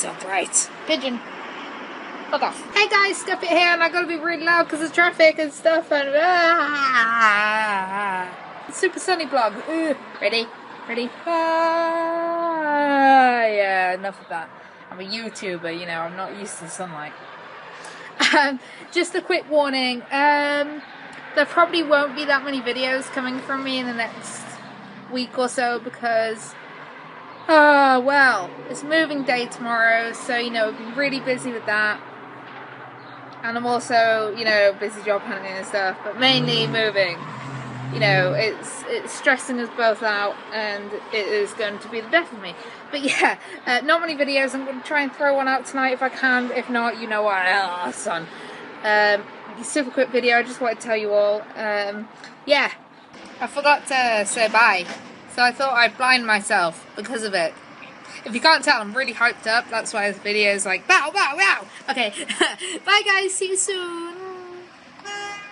so bright. Pigeon. Fuck off. Hey guys, Scup it here, and I gotta be really loud because of traffic and stuff, and super sunny vlog. Ready? Ready? Yeah, enough of that. I'm a YouTuber, you know, I'm not used to sunlight. Just a quick warning, there probably won't be that many videos coming from me in the next week or so because, well, it's moving day tomorrow, so, you know, I've been really busy with that. And I'm also, you know, busy job hunting and stuff, but mainly moving. You know, it's stressing us both out, and it is going to be the death of me. But yeah, not many videos. I'm going to try and throw one out tonight if I can. If not, you know what? Oh, son. Super quick video. I just wanted to tell you all. Yeah, I forgot to say bye, so I thought I'd blind myself because of it. If you can't tell, I'm really hyped up. That's why this video is like, bow, bow, wow. Okay, bye guys. See you soon.